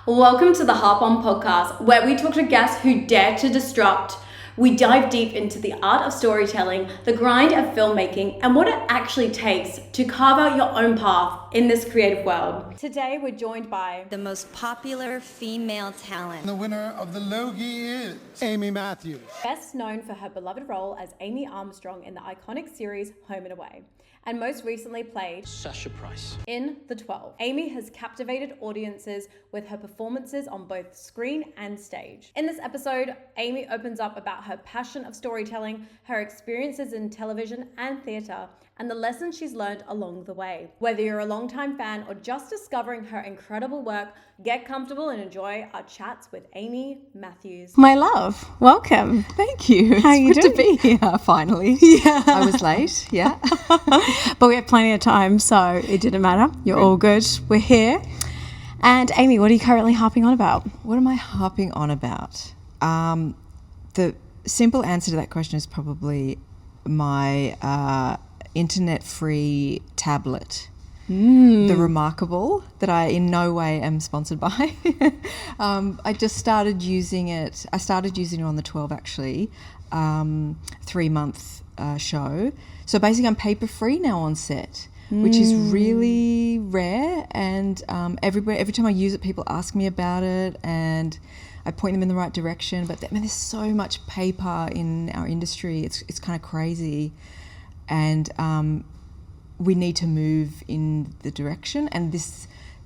Welcome to the Harp On podcast, where we talk to guests who dare to disrupt. We dive deep into the art of storytelling, the grind of filmmaking, and what it actually takes to carve out your own path in this creative world. Today, we're joined by the most popular female talent. The winner of the Logie is Amy Mathews. Best known for her beloved role as Amy Armstrong in the iconic series Home and Away, and most recently played Sasha Price in The 12. Amy has captivated audiences with her performances on both screen and stage. In this episode, Amy opens up about her passion of storytelling, her experiences in television and theatre, and the lessons she's learned along the way. Whether you're a longtime fan or just discovering her incredible work, get comfortable and enjoy our chats with Amy Mathews. My love, welcome. Thank you. How you good doing? to be here, finally. Yeah. I was late, yeah. But we have plenty of time, so it didn't matter. You're all good. We're here. And Amy, what are you currently harping on about? What am I harping on about? The simple answer to that question is probably my internet-free tablet. The Remarkable, that I in no way am sponsored by. I just started using it. I started using it on the 12 actually, 3-month show. So basically I'm paper-free now on set, which is really rare. And every time I use it, people ask me about it and I point them in the right direction. But there's so much paper in our industry. It's kind of crazy. And we need to move in the direction, and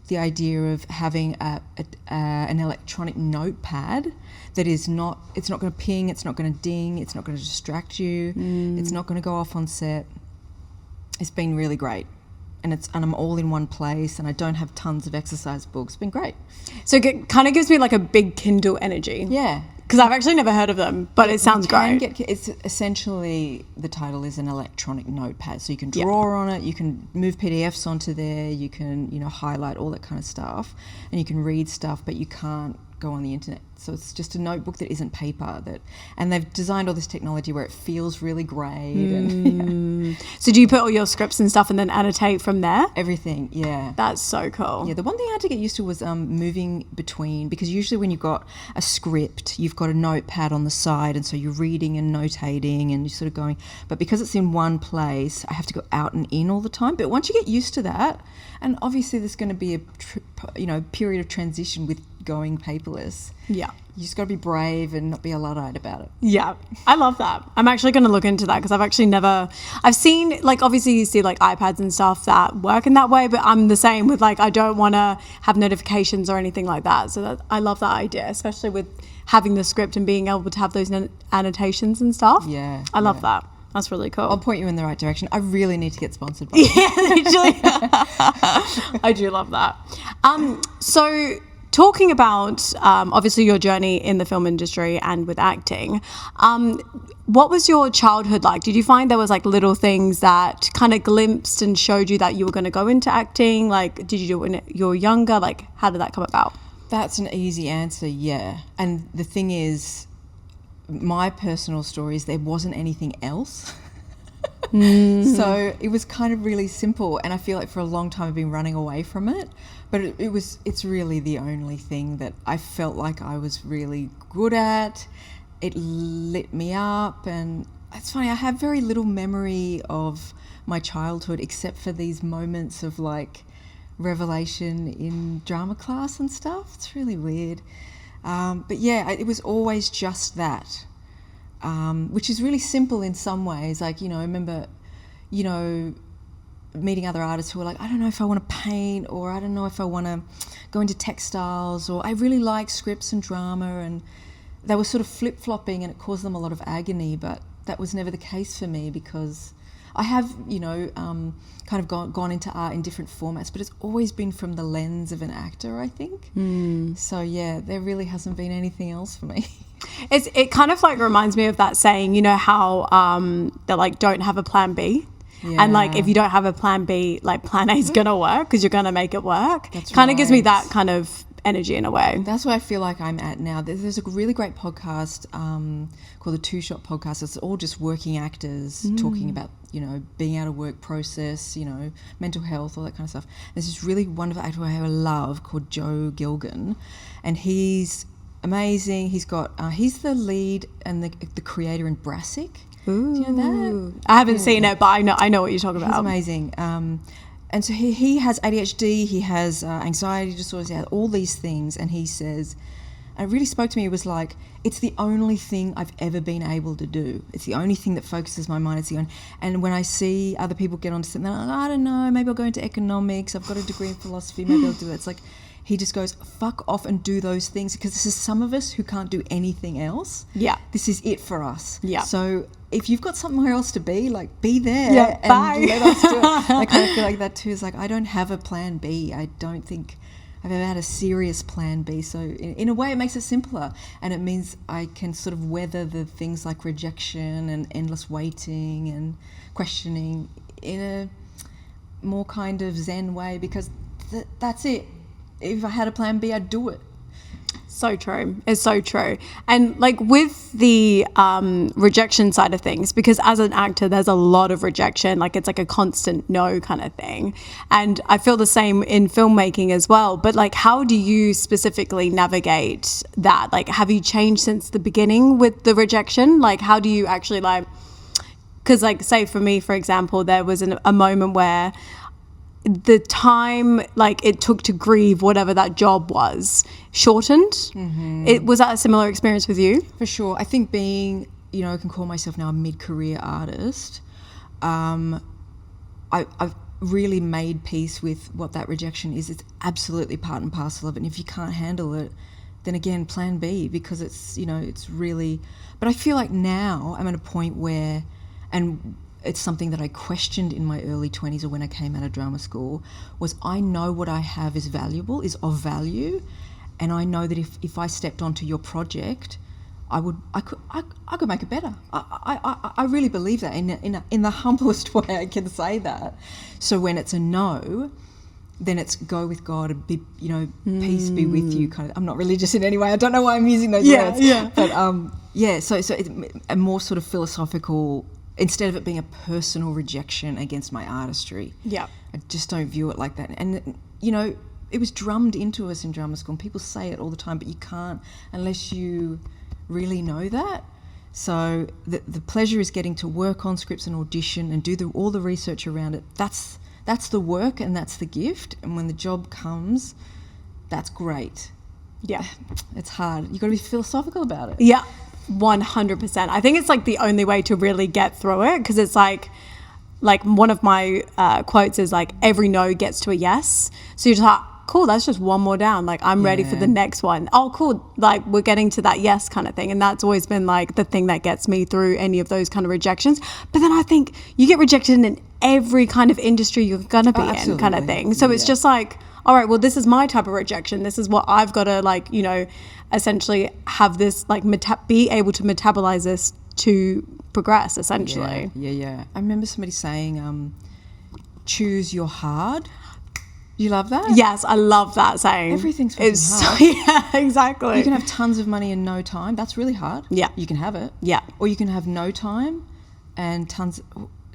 the idea of having an electronic notepad that it's not going to ping, it's not going to ding, it's not going to distract you, it's not going to go off on set. It's been really great, and I'm all in one place, and I don't have tons of exercise books. It's been great. So it kind of gives me like a big Kindle energy. Yeah. Because I've actually never heard of them, but it sounds great. It's essentially, the title is an electronic notepad. So you can draw on it, you can move PDFs onto there, you can, highlight all that kind of stuff, and you can read stuff, but you can't go on the internet. So it's just a notebook that isn't paper. And they've designed all this technology where it feels really great. And, So do you put all your scripts and stuff and then annotate from there? Everything, yeah. That's so cool. Yeah, the one thing I had to get used to was moving between, because usually when you've got a script, you've got a notepad on the side, and so you're reading and notating and you're sort of going, but because it's in one place, I have to go out and in all the time. But once you get used to that, and obviously there's going to be a period of transition with going paperless. Yeah. You just got to be brave and not be a Luddite about it. Yeah, I love that. I'm actually going to look into that because I've seen, like, obviously you see like iPads and stuff that work in that way, but I'm the same with like, I don't want to have notifications or anything like that. So I love that idea, especially with having the script and being able to have those annotations and stuff. Yeah. I love that. That's really cool. I'll point you in the right direction. I really need to get sponsored by Yeah, literally. I do love that. So talking about obviously your journey in the film industry and with acting, what was your childhood like? Did you find there was like little things that kind of glimpsed and showed you that you were going to go into acting? Like, did you do it when you were younger? Like, how did that come about? That's an easy answer, yeah. And the thing is, my personal story is there wasn't anything else. So it was kind of really simple, and I feel like for a long time I've been running away from it, but it's really the only thing that I felt like I was really good at. It lit me up, and it's funny, I have very little memory of my childhood except for these moments of like revelation in drama class and stuff. It's really weird. But yeah, it was always just that, which is really simple in some ways. Like, I remember, meeting other artists who were like, I don't know if I want to paint, or I don't know if I want to go into textiles, or I really like scripts and drama, and they were sort of flip-flopping and it caused them a lot of agony, but that was never the case for me because I have, kind of gone into art in different formats, but it's always been from the lens of an actor, I think. So yeah, there really hasn't been anything else for me. It kind of like reminds me of that saying, how they're like, don't have a plan B. Yeah. And like, if you don't have a plan B, like plan A is going to work because you're going to make it work. That's kind of gives me right. that kind of energy in a way. That's where I feel like I'm at now. There's a really great podcast called the Two Shot Podcast. It's all just working actors talking about, you know, being out of work process, you know, mental health, all that kind of stuff. There's this really wonderful actor I love called Joe Gilgan, and he's amazing. He's the lead and the creator in Brassic. Ooh. Do you know that? I haven't seen it, but I know what you're talking about. He's amazing. And so he has ADHD, he has anxiety disorders, he has all these things, and he says, and it really spoke to me, it was like, it's the only thing I've ever been able to do. It's the only thing that focuses my mind. And when I see other people get onto something, they're like, I don't know, maybe I'll go into economics, I've got a degree in philosophy, maybe I'll do it. It's like, he just goes, fuck off and do those things, because this is some of us who can't do anything else. Yeah. This is it for us. Yeah. So if you've got somewhere else to be, like, be there. Yeah, and bye. let us do it. I kind of feel like that too. It's like, I don't have a plan B. I don't think I've ever had a serious plan B. So in a way, it makes it simpler. And it means I can sort of weather the things like rejection and endless waiting and questioning in a more kind of Zen way, because that's it. If I had a plan B, I'd do it. So true. It's so true. And like with the rejection side of things, because as an actor, there's a lot of rejection. Like it's like a constant no kind of thing. And I feel the same in filmmaking as well. But like, how do you specifically navigate that? Like, have you changed since the beginning with the rejection? Like, how do you actually like, because like, say for me, for example, there was a moment where the time like it took to grieve whatever that job was shortened. Mm-hmm. Was that a similar experience with you? For sure. I think being, you know, I can call myself now a mid-career artist. I've really made peace with what that rejection is. It's absolutely part and parcel of it. And if you can't handle it, then again, plan B, because it's, you know, it's really, but I feel like now I'm at a point where, and it's something that I questioned in my early 20s or when I came out of drama school, was I know what I have is valuable, is of value, and I know that if I stepped onto your project, I could make it better. I really believe that in the humblest way I can say that. So when it's a no, then it's go with God and be, you know, peace be with you kind of. I'm not religious in any way. I don't know why I'm using those words. Yeah. But so it's a more sort of philosophical, instead of it being a personal rejection against my artistry. Yeah. I just don't view it like that. And, you know, it was drummed into us in drama school, and people say it all the time, but you can't unless you really know that. So the pleasure is getting to work on scripts and audition and do all the research around it. That's the work and that's the gift. And when the job comes, that's great. Yeah. It's hard. You've got to be philosophical about it. Yeah. 100%. I think it's like the only way to really get through it, because it's like one of my quotes is like, every no gets to a yes. So you're just like, cool, that's just one more down. Like, I'm ready for the next one. Oh, cool. Like, we're getting to that yes kind of thing. And that's always been like the thing that gets me through any of those kind of rejections. But then I think you get rejected in every kind of industry you're going to be in kind of thing. So it's just like, all right, well, this is my type of rejection. This is what I've got to, like, you know, essentially have this, like, be able to metabolize this to progress, essentially. Yeah. I remember somebody saying, choose your hard. You love that? Yes, I love that saying. Everything's fucking hard. Yeah, exactly. You can have tons of money in no time. That's really hard. Yeah. You can have it. Yeah. Or you can have no time and tons.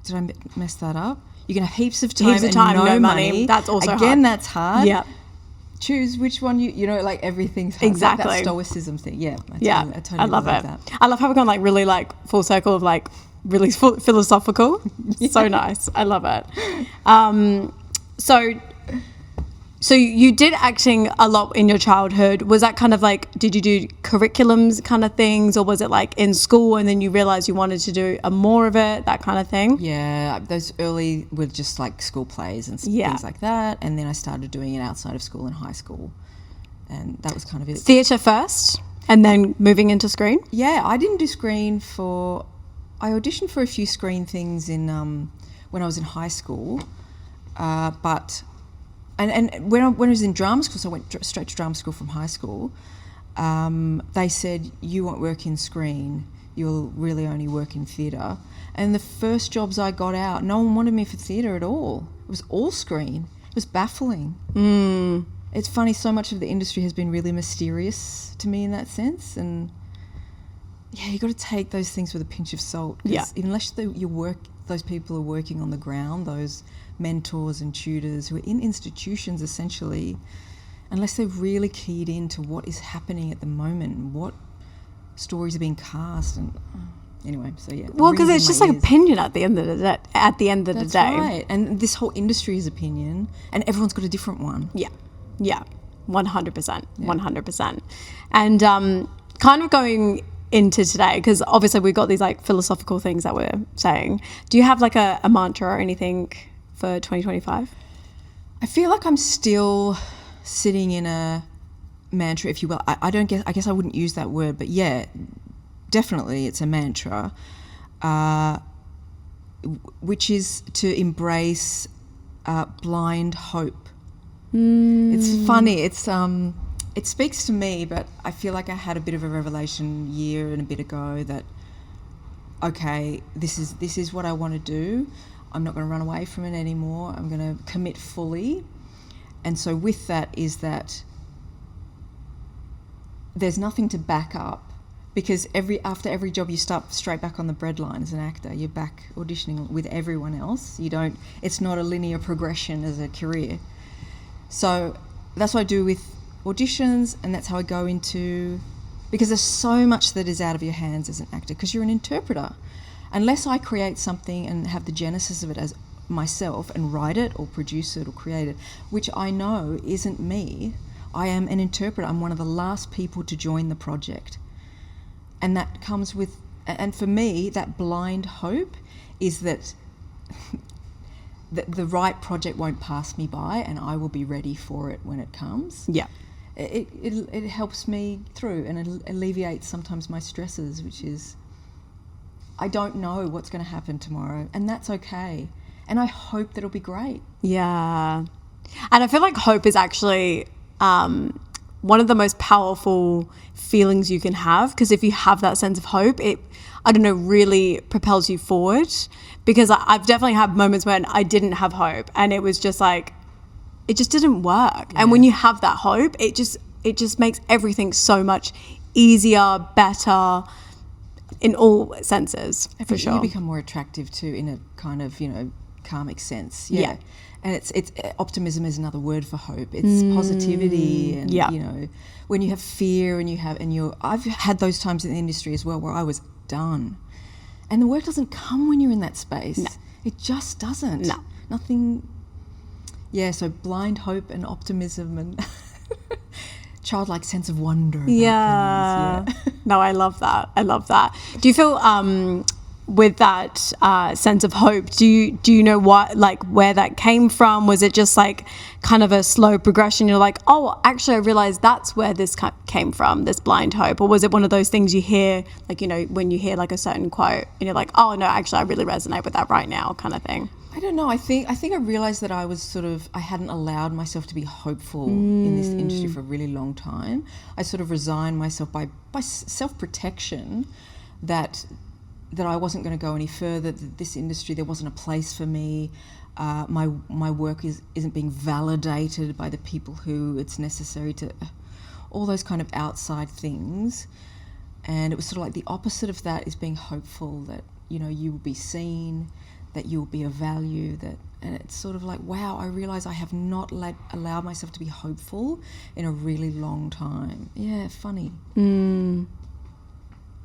Did I mess that up? You can have heaps of time and no money. That's also hard. Again, that's hard. Yeah. Choose which one you know, like everything's hard. Exactly. Like that stoicism thing. Yeah. I totally love it. That. I love how we've gone like really like full circle of like really philosophical. Yeah. So nice. I love it. So you did acting a lot in your childhood. Was that kind of like, did you do curriculums kind of things, or was it like in school and then you realised you wanted to do more of it, that kind of thing? Yeah, those early were just like school plays and things like that. And then I started doing it outside of school in high school. And that was kind of it. Theatre first and then moving into screen? Yeah, I didn't do screen I auditioned for a few screen things in when I was in high school, but... And when I was in drama school, so I went straight to drama school from high school, they said, you won't work in screen, you'll really only work in theatre. And the first jobs I got out, no one wanted me for theatre at all. It was all screen. It was baffling. it's funny, so much of the industry has been really mysterious to me in that sense, and yeah, you got to take those things with a pinch of salt. Unless those people are working on the ground, those mentors and tutors who are in institutions essentially, unless they're really keyed into what is happening at the moment, what stories are being cast, and anyway, so yeah. Well, because it's just like opinion at the end of the day. That's right, and this whole industry is opinion, and everyone's got a different one. Yeah, 100%, 100%, and kind of going into today, because obviously we've got these like philosophical things that we're saying. Do you have like a mantra or anything for 2025? I feel like I'm still sitting in a mantra, if you will. I guess I wouldn't use that word, but yeah, definitely it's a mantra, which is to embrace blind hope. It's funny. It speaks to me, but I feel like I had a bit of a revelation a year and a bit ago that, okay, this is what I want to do. I'm not going to run away from it anymore. I'm going to commit fully. And so with that is that there's nothing to back up, because after every job you start straight back on the breadline as an actor. You're back auditioning with everyone else. It's not a linear progression as a career. So that's what I do with auditions, and that's how I go into, because there's so much that is out of your hands as an actor, because you're an interpreter. Unless I create something and have the genesis of it as myself and write it or produce it or create it, which I know isn't me, I am an interpreter. I'm one of the last people to join the project. And that comes with, and for me, that blind hope is that the right project won't pass me by, and I will be ready for it when it comes. Yeah. It helps me through, and it alleviates sometimes my stresses, which is, I don't know what's going to happen tomorrow, and that's okay. And I hope that it'll be great. Yeah. And I feel like hope is actually one of the most powerful feelings you can have, because if you have that sense of hope, it, I don't know, really propels you forward. Because I've definitely had moments when I didn't have hope, and it was just like, it just didn't work. Yeah. And when you have that hope, it just makes everything so much easier, better, in all senses, for sure. You become more attractive too, in a kind of, karmic sense. Yeah. And it's optimism is another word for hope. It's positivity, and when you have fear I've had those times in the industry as well where I was done, and the work doesn't come when you're in that space. No. It just doesn't. No. Nothing. Yeah. So blind hope and optimism and childlike sense of wonder about things. Yeah. No, I love that. Do you feel with that sense of hope, do you know what, like, where that came from? Was it just like kind of a slow progression? You're like, oh, actually I realized that's where this came from, this blind hope? Or was it one of those things you hear, like, when you hear like a certain quote and you're like, oh no, actually I really resonate with that right now, kind of thing? I don't know. I think I realized that I hadn't allowed myself to be hopeful in this industry for a really long time. I sort of resigned myself by self-protection that I wasn't going to go any further, that this industry, there wasn't a place for me. My work isn't being validated by the people who it's necessary to, all those kind of outside things. And it was sort of like the opposite of that is being hopeful that, you will be seen, that you'll be of value, and it's sort of like, wow, I realise I have not allowed myself to be hopeful in a really long time. Yeah, funny. No,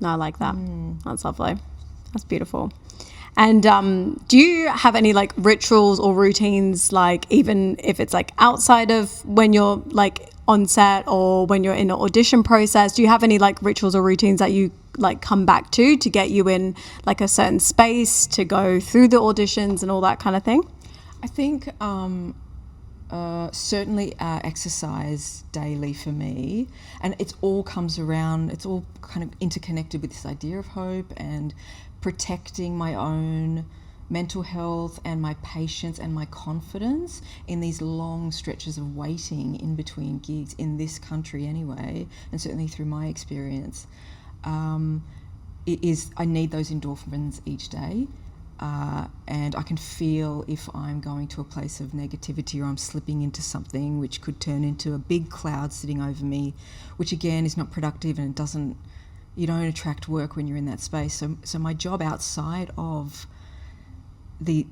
I like that. That's lovely. That's beautiful. And do you have any like rituals or routines, like even if it's like outside of when you're like on set or when you're in an audition process, do you have any like rituals or routines that you like come back to get you in like a certain space to go through the auditions and all that kind of thing? I think certainly exercise daily for me, and it's all kind of interconnected with this idea of hope and protecting my own mental health and my patience and my confidence in these long stretches of waiting in between gigs in this country anyway, and certainly through my experience. I need those endorphins each day, and I can feel if I'm going to a place of negativity or I'm slipping into something which could turn into a big cloud sitting over me, which again is not productive, and you don't attract work when you're in that space. So my job outside of the,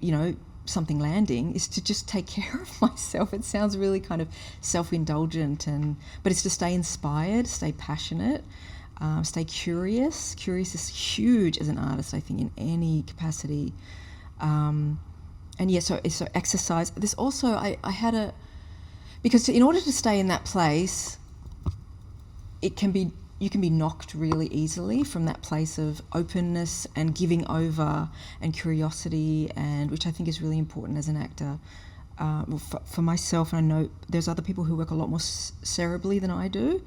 something landing is to just take care of myself. It sounds really kind of self-indulgent, but it's to stay inspired, stay passionate, stay curious. Curious is huge as an artist, I think, in any capacity. So exercise. There's also, I had because in order to stay in that place, you can be knocked really easily from that place of openness and giving over and curiosity, and which I think is really important as an actor. For myself, and I know there's other people who work a lot more cerebrally than I do,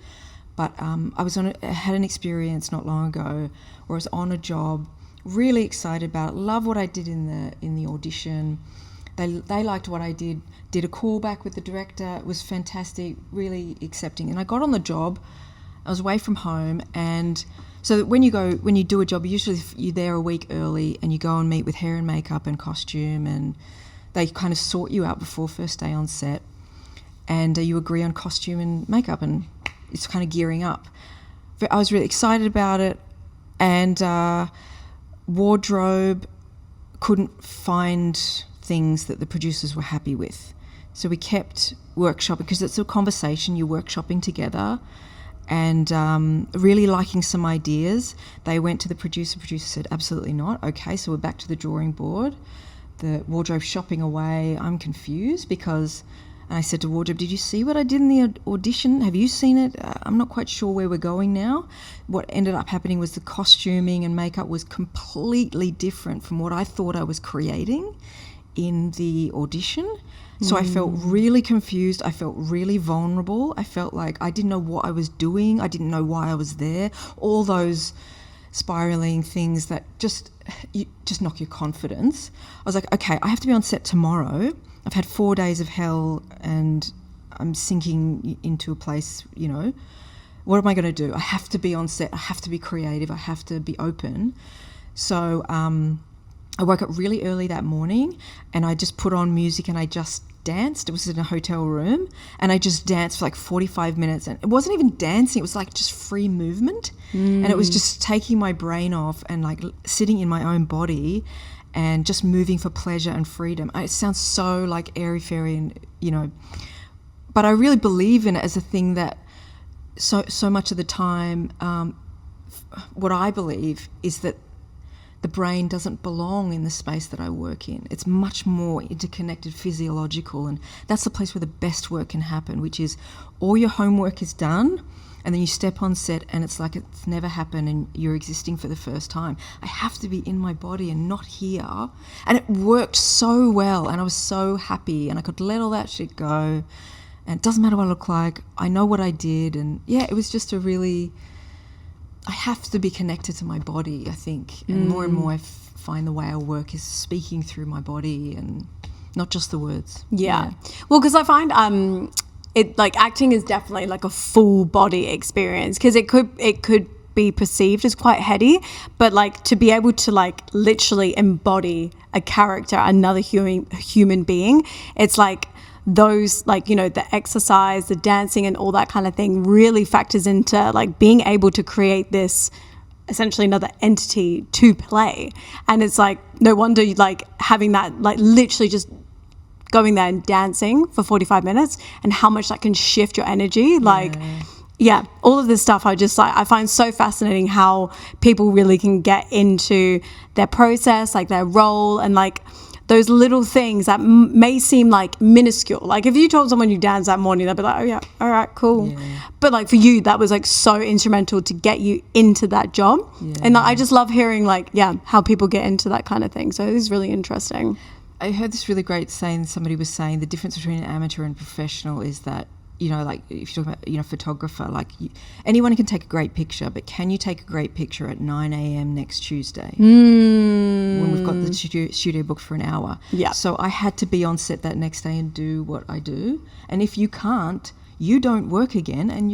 but I had an experience not long ago where I was on a job, really excited about it, love what I did in the audition. They liked what I did a callback with the director. It was fantastic, really accepting. And I got on the job. I was away from home, and so when you do a job, usually you're there a week early and you go and meet with hair and makeup and costume, and they kind of sort you out before first day on set, and you agree on costume and makeup, and it's kind of gearing up. I was really excited about it, and wardrobe couldn't find things that the producers were happy with. So we kept workshopping, because it's a conversation, you're workshopping together, and really liking some ideas. They went to the producer said, absolutely not. Okay, so we're back to the drawing board. The wardrobe shopping away. I'm confused because, and I said to wardrobe, did you see what I did in the audition? Have you seen it? I'm not quite sure where we're going now. What ended up happening was the costuming and makeup was completely different from what I thought I was creating in the audition. So I felt really confused. I felt really vulnerable. I felt like I didn't know what I was doing. I didn't know why I was there. All those spiraling things that just knock your confidence. I was like, okay, I have to be on set tomorrow. I've had 4 days of hell and I'm sinking into a place, what am I going to do? I have to be on set. I have to be creative. I have to be open. So I woke up really early that morning and I just put on music and I just danced. It was in a hotel room and I just danced for like 45 minutes, and it wasn't even dancing, it was like just free movement, and it was just taking my brain off and like sitting in my own body and just moving for pleasure and freedom. It sounds so like airy-fairy and but I really believe in it as a thing that so much of the time what I believe is that the brain doesn't belong in the space that I work in. It's much more interconnected, physiological, and that's the place where the best work can happen, which is all your homework is done and then you step on set and it's like it's never happened and you're existing for the first time. I have to be in my body and not here. And it worked so well and I was so happy and I could let all that shit go, and it doesn't matter what I look like. I know what I did, and it was just I have to be connected to my body, I think. And more I find the way I work is speaking through my body and not just the words. Yeah. Well, because I find it like acting is definitely like a full body experience, because it could be perceived as quite heady, but like to be able to like literally embody a character, another human being, it's like those, like, the exercise, the dancing and all that kind of thing really factors into like being able to create this essentially another entity to play. And it's like no wonder you like having that, like literally just going there and dancing for 45 minutes and how much that can shift your energy. Like all of this stuff I find so fascinating, how people really can get into their process, like their role, and like those little things that may seem like minuscule. Like if you told someone you danced that morning, they'd be like, oh yeah, all right, cool. Yeah. But like for you, that was like so instrumental to get you into that job. Yeah. And I just love hearing like, how people get into that kind of thing. So it is really interesting. I heard this really great saying, somebody was saying the difference between an amateur and professional is that, like if you're talking about, photographer, like anyone can take a great picture, but can you take a great picture at 9 a.m. next Tuesday when we've got the studio booked for an hour? Yeah. So I had to be on set that next day and do what I do. And if you can't, you don't work again, and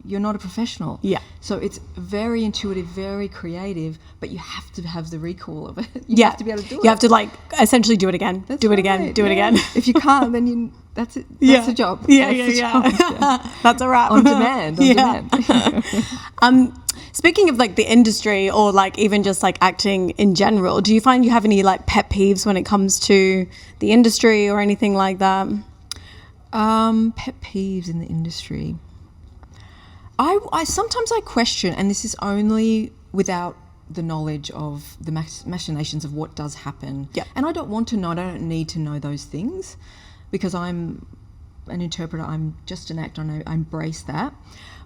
you're not a professional. Yeah. So it's very intuitive, very creative, but you have to have the recall of it. You have to be able to do it. You have to like essentially do it again. That's do it right, again. Do it yeah. again. If you can't, then that's it. That's the job. Yeah, That's the yeah. job. Yeah. That's a wrap. On demand. On demand. Speaking of like the industry or like even just like acting in general, do you find you have any like pet peeves when it comes to the industry or anything like that? Pet peeves in the industry. I sometimes I question, and this is only without the knowledge of the machinations of what does happen. Yeah. And I don't want to know, I don't need to know those things because I'm an interpreter, I'm just an actor, and I embrace that.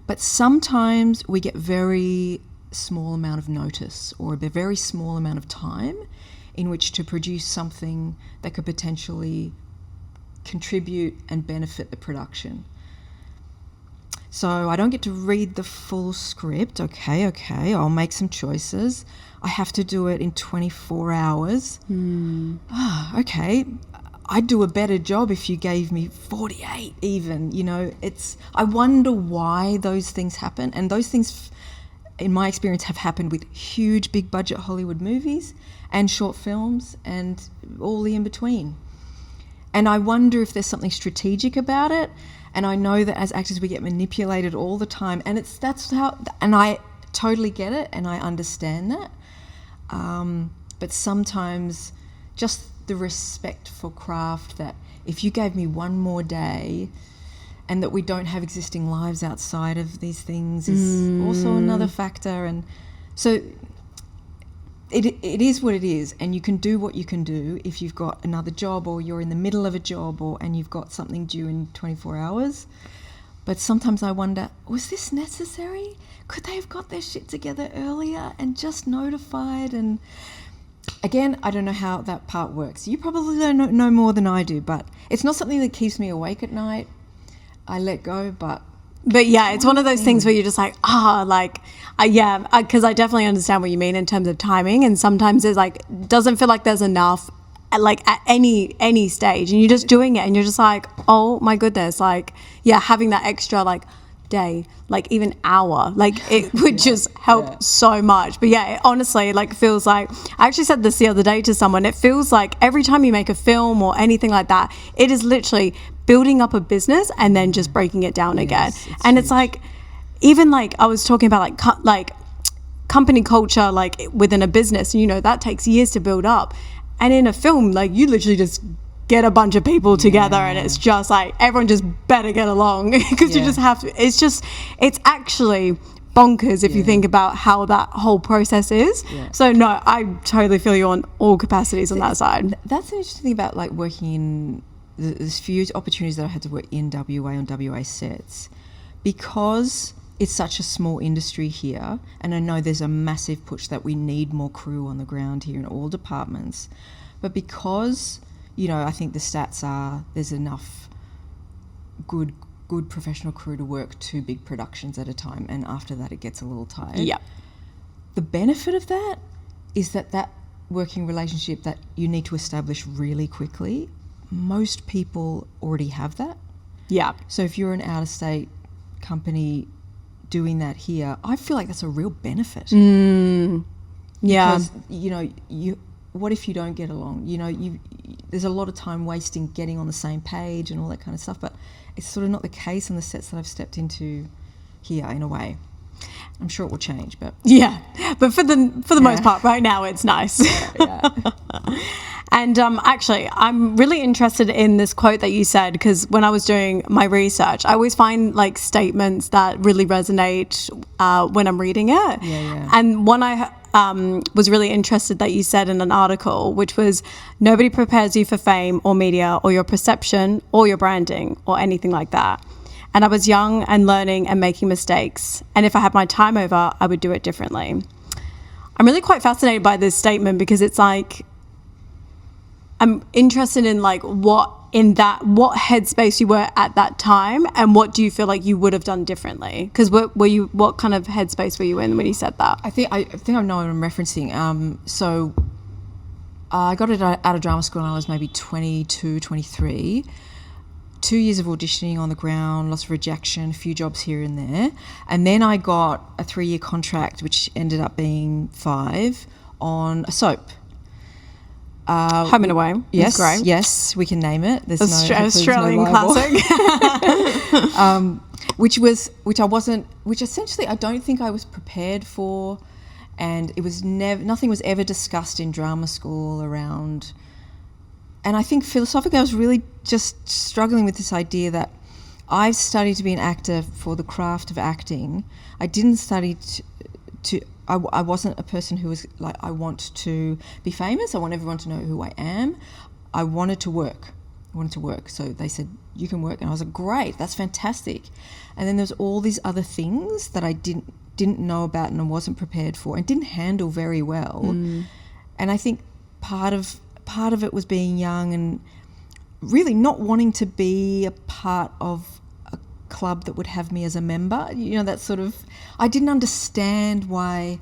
But sometimes we get very small amount of notice or a very small amount of time in which to produce something that could potentially contribute and benefit the production. So I don't get to read the full script. Okay, I'll make some choices. I have to do it in 24 hours. Okay. I'd do a better job if you gave me 48 even, you know. I wonder why those things happen. And those things, in my experience, have happened with huge, big budget Hollywood movies and short films and all the in-between. And I wonder if there's something strategic about it. And I know that as actors we get manipulated all the time, and and I totally get it and I understand that. But sometimes just the respect for craft, that if you gave me one more day and that we don't have existing lives outside of these things is also another factor. And so it is what it is, and you can do what you can do if you've got another job or you're in the middle of a job and you've got something due in 24 hours. But sometimes I wonder, was this necessary? Could they have got their shit together earlier and just notified? And again, I don't know how that part works. You probably don't know more than I do, but it's not something that keeps me awake at night. I let go, but yeah, it's one of those things where you're just like, because I definitely understand what you mean in terms of timing. And sometimes it's like, doesn't feel like there's enough at any stage, and you're just doing it and you're just like, oh my goodness, like, yeah, having that extra like day, like even hour, like it would just help so much. But yeah, it honestly like feels like, I actually said this the other day to someone, it feels like every time you make a film or anything like that, it is literally building up a business and then just breaking it down again. And it's like, even like I was talking about like company culture, like within a business, you know, that takes years to build up. And in a film, like you literally just get a bunch of people together and it's just like everyone just better get along because you just have to. It's actually bonkers if you think about how that whole process is. So no, I totally feel you on all capacities on that side. That's an interesting thing about like working in there's few opportunities that I had to work in WA on WA sets, because it's such a small industry here, and I know there's a massive push that we need more crew on the ground here in all departments, but because, you know, I think the stats are there's enough good professional crew to work 2 big productions at a time, and after that it gets a little tired. Yeah. The benefit of that is that working relationship that you need to establish really quickly, most people already have that. Yeah. So if you're an out-of-state company doing that here, I feel like that's a real benefit. Yeah. Because, you know, what if you don't get along? You know, there's a lot of time wasting getting on the same page and all that kind of stuff, but it's sort of not the case on the sets that I've stepped into here in a way. I'm sure it will change, but but for the most part right now it's nice. And actually I'm really interested in this quote that you said, because when I was doing my research I always find like statements that really resonate when I'm reading it. And one I was really interested that you said in an article, which was, nobody prepares you for fame or media or your perception or your branding or anything like that. And I was young and learning and making mistakes. And if I had my time over, I would do it differently. I'm really quite fascinated by this statement, because it's like, I'm interested in like what headspace you were at that time, and what do you feel like you would have done differently? Because what kind of headspace were you in when you said that? I think I know what I'm referencing. So I got it out of drama school when I was maybe 22, 23. 2 years of auditioning on the ground, lots of rejection, a few jobs here and there. And then I got a 3-year contract, which ended up being 5, on a soap. Home and Away. Yes, It's great. yes, we can name it. There's Australian no libel. classic. Which essentially I don't think I was prepared for, and it was nothing was ever discussed in drama school around. And I think philosophically I was really just struggling with this idea that I've studied to be an actor for the craft of acting. I didn't study I wasn't a person who was like, I want to be famous, I want everyone to know who I am. I wanted to work. So they said, you can work. And I was like, great, that's fantastic. And then there's all these other things that I didn't know about and I wasn't prepared for and didn't handle very well. And I think part of it was being young and really not wanting to be a part of a club that would have me as a member. You know, that sort of, I didn't understand why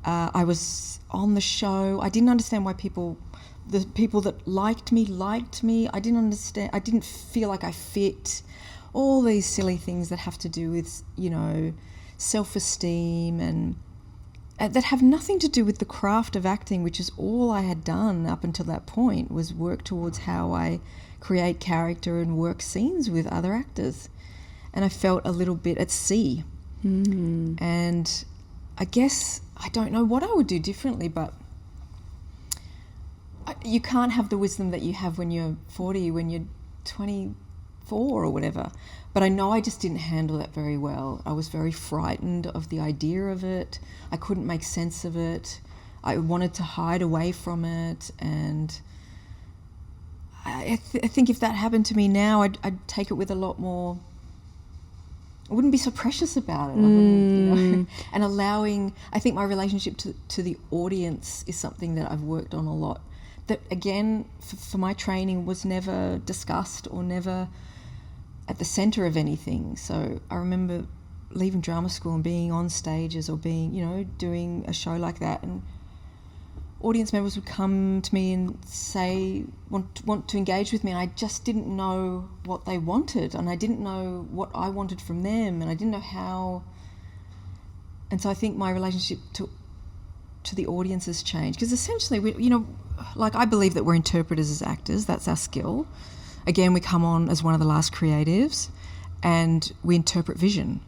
I was on the show. I didn't understand why the people that liked me. I didn't understand. I didn't feel like I fit. All these silly things that have to do with, you know, self-esteem and that have nothing to do with the craft of acting, which is all I had done up until that point, was work towards how I create character and work scenes with other actors. And I felt a little bit at sea. And I guess I don't know what I would do differently, but you can't have the wisdom that you have when you're 40, when you're 24 or whatever. But I know I just didn't handle that very well. I was very frightened of the idea of it. I couldn't make sense of it. I wanted to hide away from it. And I think if that happened to me now, I'd take it with a lot more... I wouldn't be so precious about it. I wouldn't, you know, and allowing... I think my relationship to the audience is something that I've worked on a lot. That, again, for my training was never discussed or never at the centre of anything. So I remember leaving drama school and being on stages or being, you know, doing a show like that, and audience members would come to me and say, want to engage with me, and I just didn't know what they wanted, and I didn't know what I wanted from them, and I didn't know how. And so I think my relationship to the audience has changed, because essentially, we, you know, like, I believe that we're interpreters as actors. That's our skill. Again, we come on as one of the last creatives and we interpret vision.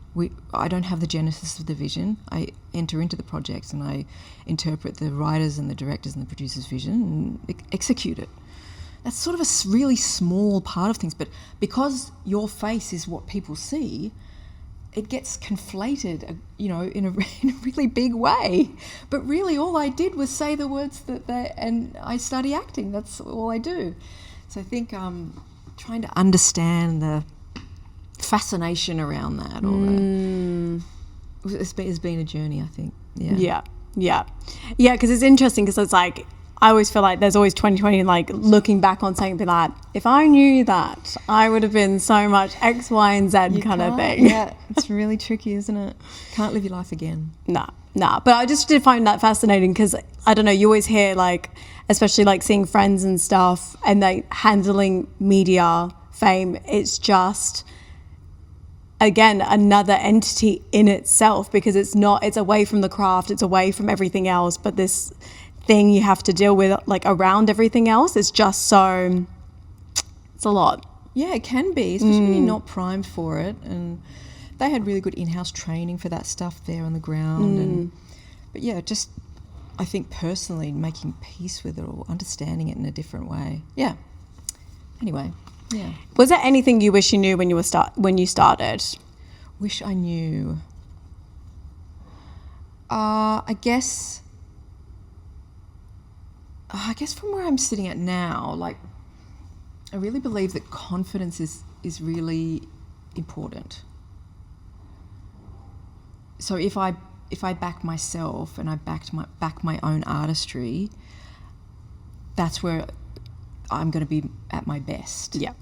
I don't have the genesis of the vision. I enter into the projects and I interpret the writers and the directors and the producers' vision and execute it. That's sort of a really small part of things, but because your face is what people see, it gets conflated, you know, in a really big way. But really, all I did was say the words and I study acting. That's all I do. So I think trying to understand the fascination around that, it's been a journey, I think. Yeah, because it's interesting, because it's like, I always feel like there's always 2020, and like looking back on something, be like, if I knew that, I would have been so much X, Y, and Z kind of thing. Yeah, it's really tricky, isn't it? Can't live your life again. Nah. But I just did find that fascinating, because I don't know, you always hear, like, especially like seeing friends and stuff, and like handling media, fame, it's just, again, another entity in itself, because it's away from the craft, it's away from everything else, but this thing you have to deal with, like, around everything else, is just so, it's a lot. Yeah, it can be, especially when you're not primed for it. And they had really good in-house training for that stuff there on the ground. But yeah, just, I think personally making peace with it or understanding it in a different way. Yeah. Anyway, yeah. Was there anything you wish you knew when you started? Wish I knew. I guess from where I'm sitting at now, like, I really believe that confidence is really important. So if I back myself and I back my own artistry, that's where I'm going to be at my best. Yeah.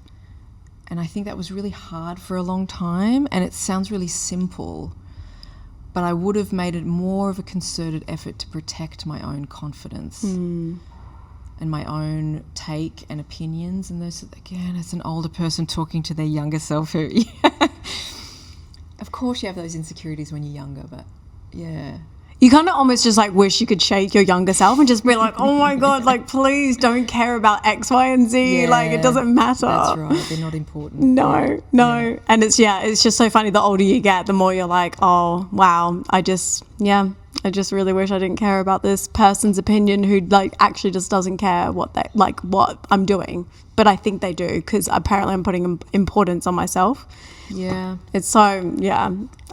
And I think that was really hard for a long time, and it sounds really simple, but I would have made it more of a concerted effort to protect my own confidence. and my own take and opinions, and those, again, as an older person talking to their younger self, who, of course you have those insecurities when you're younger, but yeah. You kind of almost just like wish you could shake your younger self and just be like, oh my God, like please don't care about X, Y, and Z. Yeah, like it doesn't matter. That's right. They're not important. No. Yeah. And it's just so funny. The older you get, the more you're like, oh wow, I just really wish I didn't care about this person's opinion who like actually just doesn't care what I'm doing. But I think they do, because apparently I'm putting importance on myself. Yeah. It's so,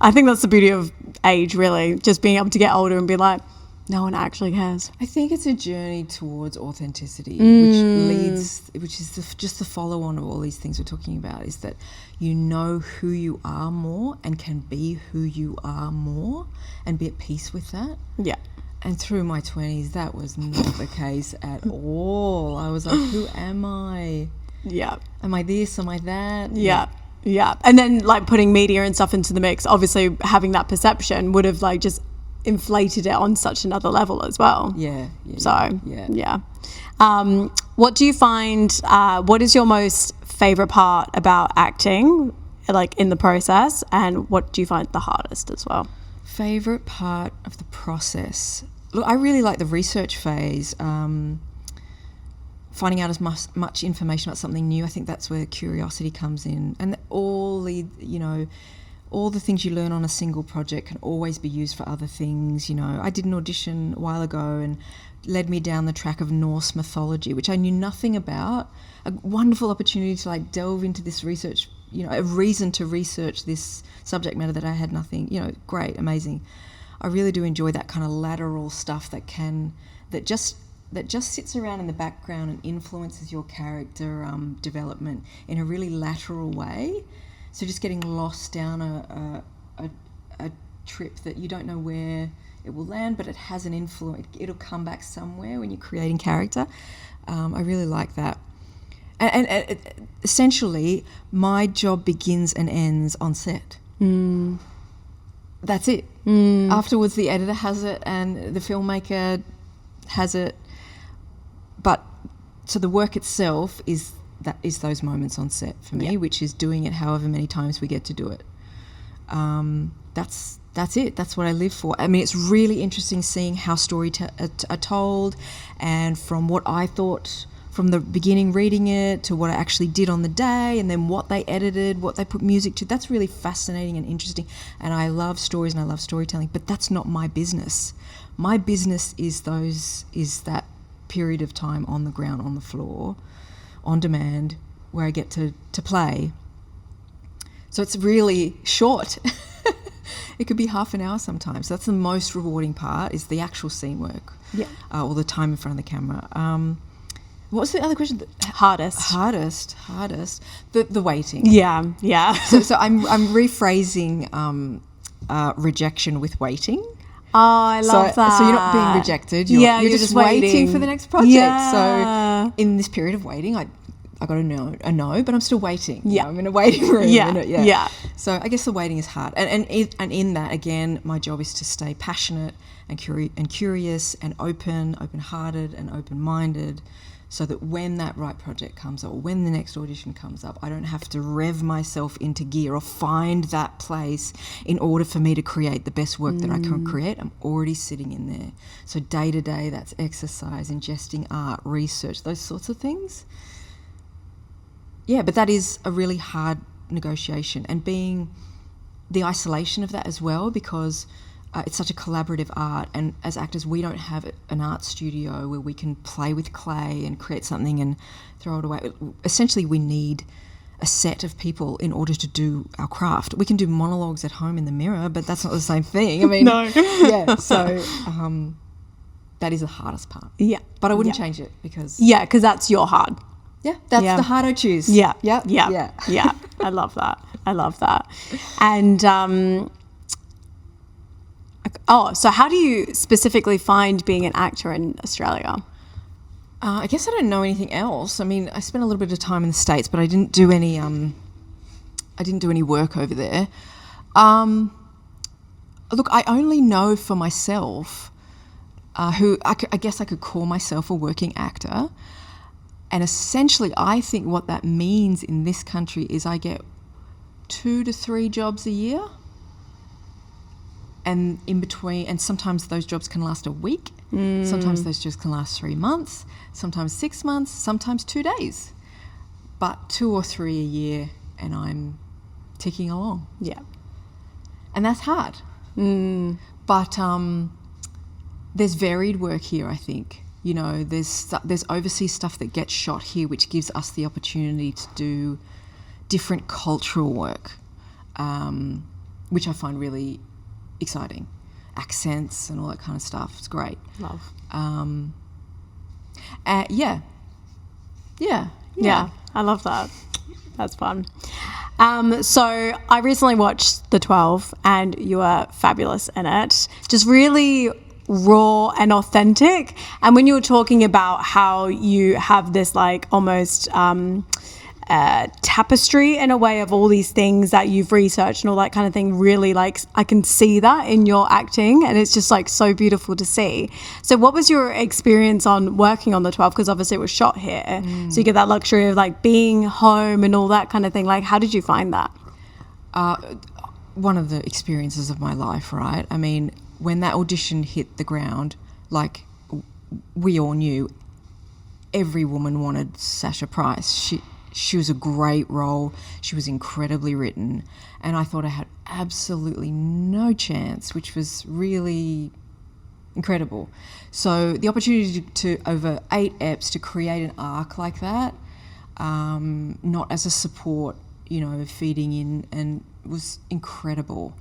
I think that's the beauty of age, really, just being able to get older and be like, no one actually cares. I think it's a journey towards authenticity, which is just the follow on of all these things we're talking about, is that you know who you are more and can be who you are more and be at peace with that. Yeah. And through my 20s, that was not the case at all. I was like, who am I? Yeah. Am I this? Am I that? Yeah. Yeah. And then like putting media and stuff into the mix, obviously having that perception would have like just inflated it on such another level as well. Yeah. So, yeah. What do you find, what is your most favorite part about acting, like in the process, and what do you find the hardest as well? Favorite part of the process? Look, I really like the research phase. Finding out as much information about something new. I think that's where curiosity comes in, and all the things you learn on a single project can always be used for other things. I did an audition a while ago and led me down the track of Norse mythology, which I knew nothing about. A wonderful opportunity to like delve into this research, a reason to research this subject matter that I had nothing, great, amazing. I really do enjoy that kind of lateral stuff that just sits around in the background and influences your character development in a really lateral way. So just getting lost down a trip that you don't know where it will land, but it has an influence. It'll come back somewhere when you're creating character. I really like that. And essentially, my job begins and ends on set. That's it. Afterwards, the editor has it and the filmmaker has it. But so the work itself is those moments on set for me, which is doing it however many times we get to do it. That's it. That's what I live for. I mean, it's really interesting seeing how stories are told, and from what I thought from the beginning reading it to what I actually did on the day, and then what they edited, what they put music to. That's really fascinating and interesting. And I love stories and I love storytelling, but that's not my business. My business is that period of time on the ground, on the floor, on demand, where I get to play. So it's really short. It could be half an hour sometimes. That's the most rewarding part, is the actual scene work. Yeah. Or the time in front of the camera. What was the other question? Hardest. The waiting. Yeah. So I'm rephrasing rejection with waiting. Oh, I love that. So you're not being rejected. You're just waiting for the next project. Yeah. So in this period of waiting, I got a no, but I'm still waiting. Yeah. I'm in a waiting room. Yeah. So I guess the waiting is hard. And in that, again, my job is to stay passionate and curious and open-hearted and open-minded, so that when that right project comes up, or when the next audition comes up, I don't have to rev myself into gear or find that place in order for me to create the best work that I can create. I'm already sitting in there. So day to day, that's exercise, ingesting art, research, those sorts of things. Yeah, but that is a really hard negotiation, and being the isolation of that as well, because it's such a collaborative art, and as actors we don't have an art studio where we can play with clay and create something and throw it away. Essentially we need a set of people in order to do our craft. We can do monologues at home in the mirror, but that's not the same thing. I mean, no. Yeah, so that is the hardest part. Yeah. But I wouldn't change it, because... Yeah, because that's your hard. Yeah, that's the hard I choose. Yeah. Yeah. I love that. And... so how do you specifically find being an actor in Australia? I guess I don't know anything else. I mean, I spent a little bit of time in the States, but I didn't do any work over there. Look, I only know for myself who I guess I could call myself a working actor. And essentially, I think what that means in this country is I get 2 to 3 jobs a year. And in between, and sometimes those jobs can last a week. Sometimes those jobs can last 3 months, sometimes 6 months, sometimes 2 days. But 2 or 3 a year, and I'm ticking along. Yeah. And that's hard. But there's varied work here, I think. You know, there's overseas stuff that gets shot here, which gives us the opportunity to do different cultural work, which I find really exciting. Accents and all that kind of stuff. It's great. Love. Yeah. I love that. That's fun. So I recently watched The 12 and you were fabulous in it. Just really raw and authentic. And when you were talking about how you have this like almost tapestry in a way of all these things that you've researched and all that kind of thing, really like I can see that in your acting, and it's just like so beautiful to see. So what was your experience on working on The 12? Because obviously it was shot here, so you get that luxury of like being home and all that kind of thing. Like, how did you find that? One of the experiences of my life, right? I mean, when that audition hit the ground, like we all knew every woman wanted Sasha Price. She was a great role. She was incredibly written. And I thought I had absolutely no chance, which was really incredible. So the opportunity to over 8 eps, to create an arc like that, not as a support, you know, feeding in, and was incredible.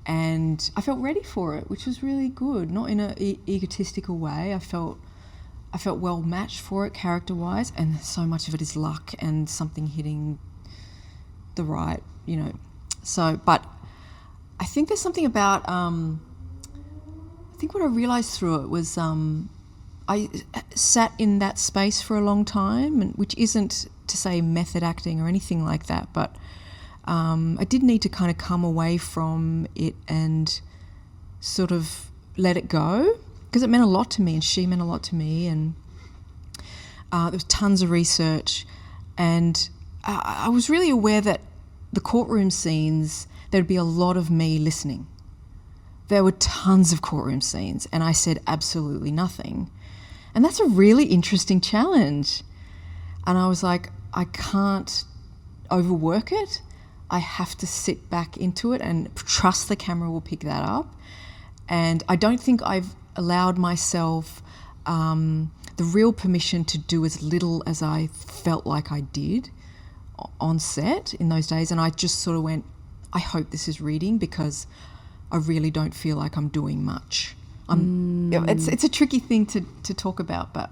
And I felt ready for it, which was really good. Not in an egotistical way. I felt well matched for it character-wise, and so much of it is luck and something hitting the right, you know. So, but I think there's something about, I think what I realised through it was I sat in that space for a long time, and which isn't to say method acting or anything like that, but I did need to kind of come away from it and sort of let it go, because it meant a lot to me and she meant a lot to me, and there was tons of research, and I was really aware that the courtroom scenes, there'd be a lot of me listening. There were tons of courtroom scenes and I said absolutely nothing. And that's a really interesting challenge. And I was like, I can't overwork it. I have to sit back into it and trust the camera will pick that up. And I don't think I've allowed myself the real permission to do as little as I felt like I did on set in those days. And I just sort of went, I hope this is reading, because I really don't feel like I'm doing much. It's a tricky thing to talk about, but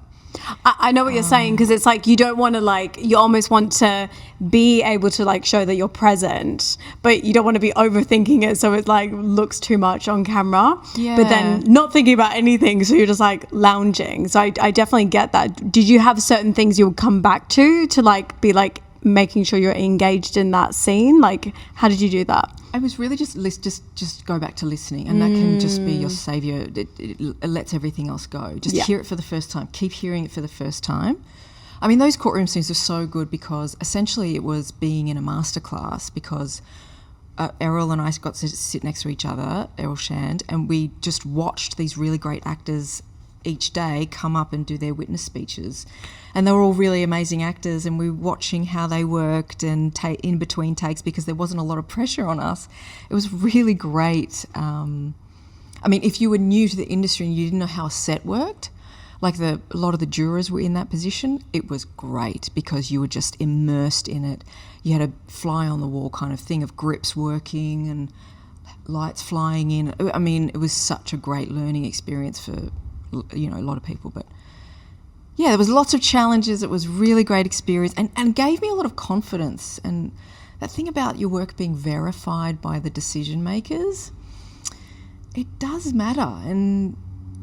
I know what you're saying, because it's like you don't want to, like, you almost want to be able to like show that you're present, but you don't want to be overthinking it so it like looks too much on camera. Yeah. But then not thinking about anything, so you're just like lounging. So I definitely get that. Did you have certain things you would come back to like be like making sure you're engaged in that scene? Like, how did you do that? I was really just go back to listening, and that can just be your saviour. It lets everything else go. Just hear it for the first time. Keep hearing it for the first time. I mean, those courtroom scenes are so good because essentially it was being in a masterclass, because Errol and I got to sit next to each other, Errol Shand, and we just watched these really great actors each day come up and do their witness speeches. And they were all really amazing actors, and we were watching how they worked and in between takes, because there wasn't a lot of pressure on us. It was really great. I mean, if you were new to the industry and you didn't know how a set worked, like a lot of the jurors were in that position, it was great because you were just immersed in it. You had a fly on the wall kind of thing of grips working and lights flying in. I mean, it was such a great learning experience for, you know, a lot of people. But yeah, there was lots of challenges. It was really great experience, and gave me a lot of confidence. And that thing about your work being verified by the decision makers, it does matter. And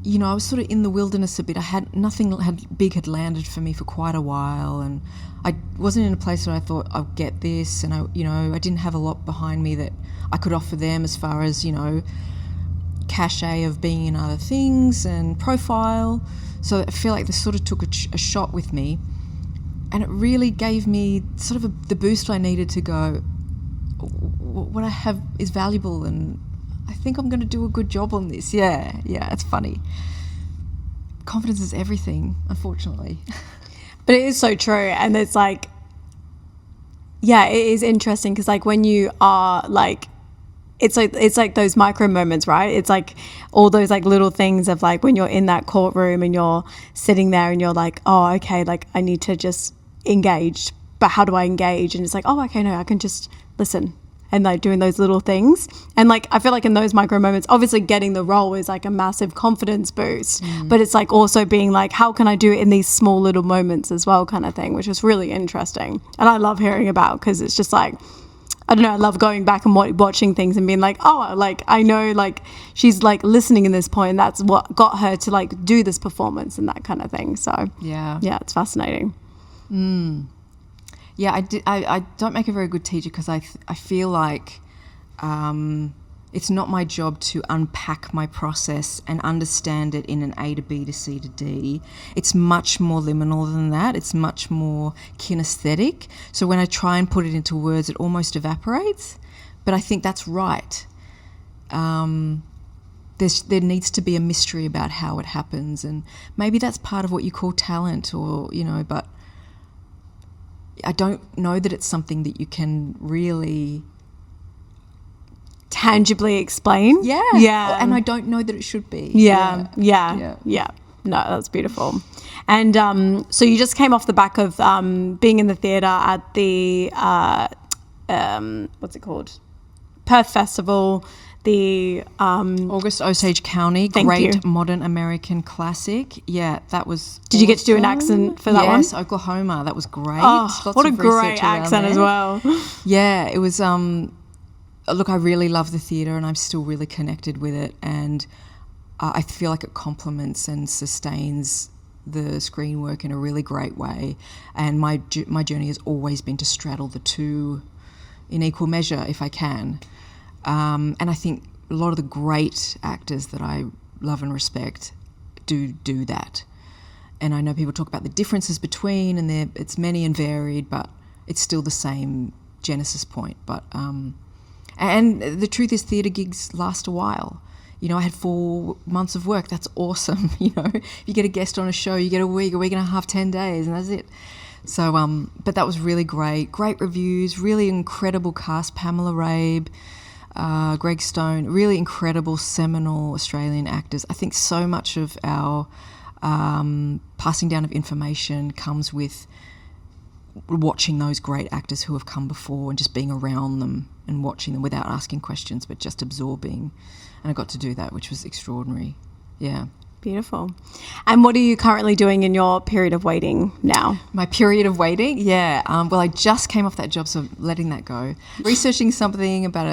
you know, I was sort of in the wilderness a bit. I had nothing big had landed for me for quite a while, and I wasn't in a place where I thought I'll get this. And I didn't have a lot behind me that I could offer them as far as, you know, cachet of being in other things and profile. So I feel like this sort of took a shot with me, and it really gave me sort of the boost I needed to go, what I have is valuable, and I think I'm going to do a good job on this. Yeah, it's funny. Confidence is everything, unfortunately. But it is so true. And it's like, yeah, it is interesting because like when you are like, it's like those micro moments, right? It's like all those like little things of like when you're in that courtroom and you're sitting there and you're like, oh, okay, like I need to just engage, but how do I engage? And it's like, oh, okay, no, I can just listen, and like doing those little things. And like I feel like in those micro moments, obviously getting the role is like a massive confidence boost, but it's like also being like, how can I do it in these small little moments as well, kind of thing, which is really interesting. And I love hearing about, because it's just like, I don't know, I love going back and watching things and being like, oh, like I know like she's like listening in this point, and that's what got her to like do this performance and that kind of thing. So yeah, it's fascinating. Yeah, I don't make a very good teacher because I feel like it's not my job to unpack my process and understand it in an A to B to C to D. It's much more liminal than that. It's much more kinesthetic. So when I try and put it into words, it almost evaporates. But I think that's right. There needs to be a mystery about how it happens, and maybe that's part of what you call talent, or but I don't know that it's something that you can really tangibly explain. Yeah. And I don't know that it should be. Yeah. No, that's beautiful. And so you just came off the back of being in the theatre at the what's it called? Perth Festival, the August Osage County, great modern American classic. Yeah, that was. Did you get to do an accent for that one? Yes, Oklahoma. That was great. Oh, what a great accent as well. Yeah, it was. Look, I really love the theatre, and I'm still really connected with it, and I feel like it complements and sustains the screen work in a really great way. And my journey has always been to straddle the two in equal measure if I can. And I think a lot of the great actors that I love and respect do that. And I know people talk about the differences between, and it's many and varied, but it's still the same genesis point. But and the truth is, theatre gigs last a while. I had 4 months of work. That's awesome. If you get a guest on a show, you get a week and a half, 10 days, and that's it. So, but that was really great. Great reviews, really incredible cast. Pamela Rabe, Greg Stone, really incredible, seminal Australian actors. I think so much of our passing down of information comes with watching those great actors who have come before and just being around them and watching them without asking questions, but just absorbing. And I got to do that, which was extraordinary. Yeah. Beautiful. And what are you currently doing in your period of waiting now? My period of waiting? Yeah. Well, I just came off that job, so letting that go. Researching something about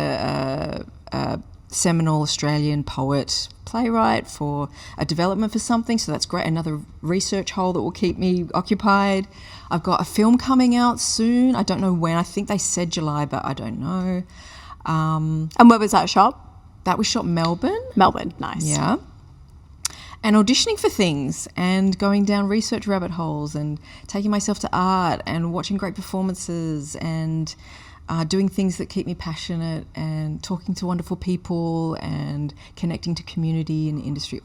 a seminal Australian poet, playwright, for a development for something, so that's great. Another research hole that will keep me occupied. I've got a film coming out soon. I don't know when. I think they said July, but I don't know. And where was that shot? That was shot Melbourne. Melbourne, nice. Yeah. And auditioning for things and going down research rabbit holes and taking myself to art and watching great performances and doing things that keep me passionate and talking to wonderful people and connecting to community and industry.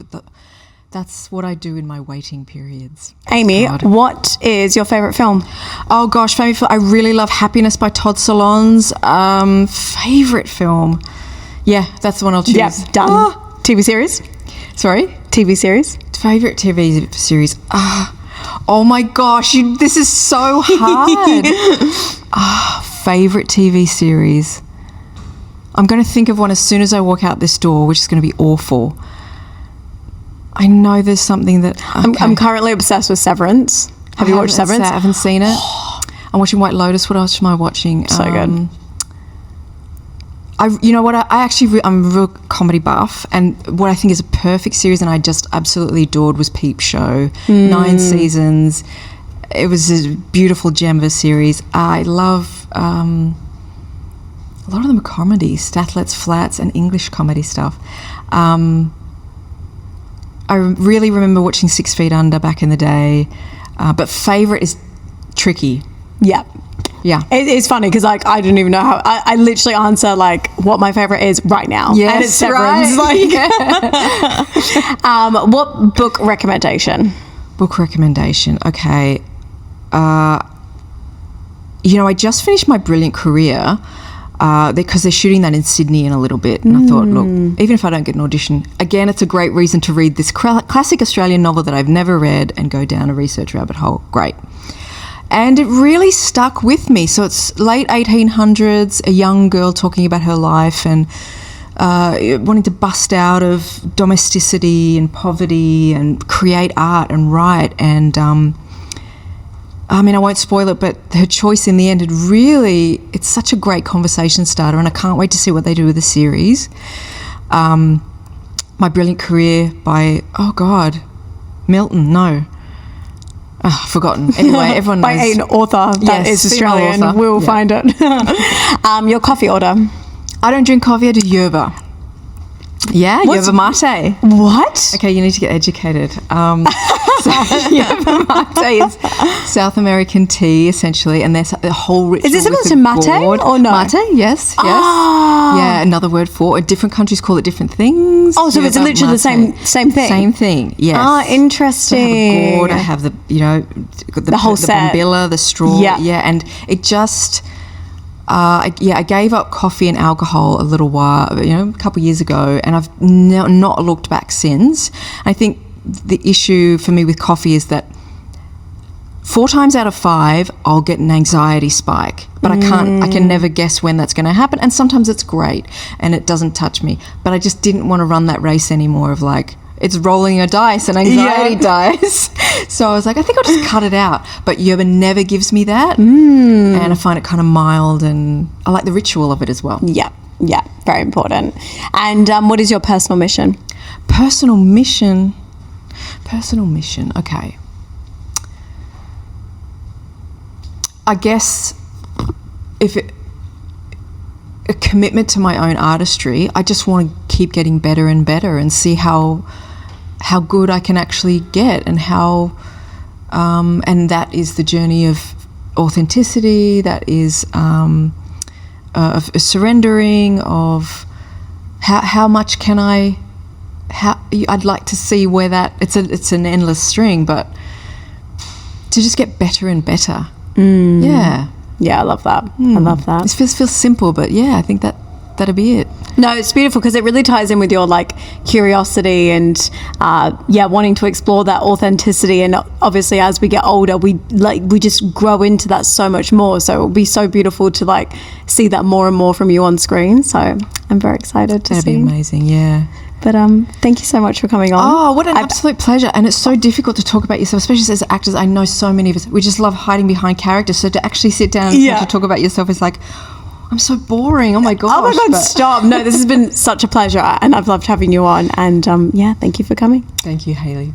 That's what I do in my waiting periods. Amy, what is your favourite film? Oh gosh, favourite film. I really love Happiness by Todd Solondz. Favourite film. Yeah, that's the one I'll choose. Yep, done. TV series? Sorry? TV series? Favourite TV series? Oh my gosh, this is so hard. Favourite TV series? I'm going to think of one as soon as I walk out this door, which is going to be awful. I know there's something that... Okay. I'm currently obsessed with Severance. Have you watched Severance? I haven't seen it. I'm watching White Lotus. What else am I watching? So good. You know what? I'm a real comedy buff, and what I think is a perfect series, and I just absolutely adored, was Peep Show. 9 seasons. It was a beautiful gem of a series. I love a lot of them are comedies, Statlet's Flats and English comedy stuff. I really remember watching 6 Feet Under back in the day, but favourite is tricky. Yeah. Yeah. It's funny because like I don't even know how I literally answer like what my favorite is right now. Yes, and it's Severance. right. What book recommendation? Book recommendation. Okay. I just finished My Brilliant Career because they're shooting that in Sydney in a little bit. And I thought, look, even if I don't get an audition, again, it's a great reason to read this classic Australian novel that I've never read and go down a research rabbit hole. Great. And it really stuck with me. So it's late 1800s, a young girl talking about her life and wanting to bust out of domesticity and poverty and create art and write. And I won't spoil it, but her choice in the end it's such a great conversation starter, and I can't wait to see what they do with the series. My Brilliant Career by, Milton, no. Forgotten. Anyway, everyone knows. By an author that is Australian. Author. We'll find it. Your coffee order. I don't drink coffee, I do yerba. Yeah, yerba mate. What? Okay, you need to get educated. Yerba mate is South American tea, essentially, and there's a whole ritual. Is it similar with to mate gourd. or no? Mate, yes. Ah. Yeah, another word for it. Different countries call it different things. Oh, so it's Yerba literally the mate. same thing? Same thing, yes. Ah, interesting. So I have a gourd, I have the whole the set. bombilla, the straw. Yeah. And it just... I gave up coffee and alcohol a little while, a couple of years ago, and I've not looked back since. I think the issue for me with coffee is that 4 times out of 5, I'll get an anxiety spike, but I can never guess when that's going to happen. And sometimes it's great and it doesn't touch me, but I just didn't want to run that race anymore of like, it's rolling a dice and anxiety dice. So I was like, I think I'll just cut it out. But yerba never gives me that. And I find it kind of mild, and I like the ritual of it as well. Yeah, very important. And what is your personal mission? Personal mission, okay. I guess a commitment to my own artistry. I just want to keep getting better and better and see how good I can actually get, and how and that is the journey of authenticity, that is of surrendering, of how much can I'd like to see where that it's an endless string, but to just get better and better. Yeah, I love that. I love that. It feels simple, but yeah, I think that'd be it. No, it's beautiful because it really ties in with your like curiosity and wanting to explore that authenticity. And obviously, as we get older, we just grow into that so much more. So it will be so beautiful to like see that more and more from you on screen. So I'm very excited to see. That'd be amazing. Yeah. But thank you so much for coming on. Oh, what an absolute pleasure. And it's so difficult to talk about yourself, especially as actors. I know so many of us, we just love hiding behind characters. So to actually sit down and to talk about yourself is like, I'm so boring. Oh my gosh. Oh my God, stop. No, this has been such a pleasure, and I've loved having you on. And thank you for coming. Thank you, Hayley.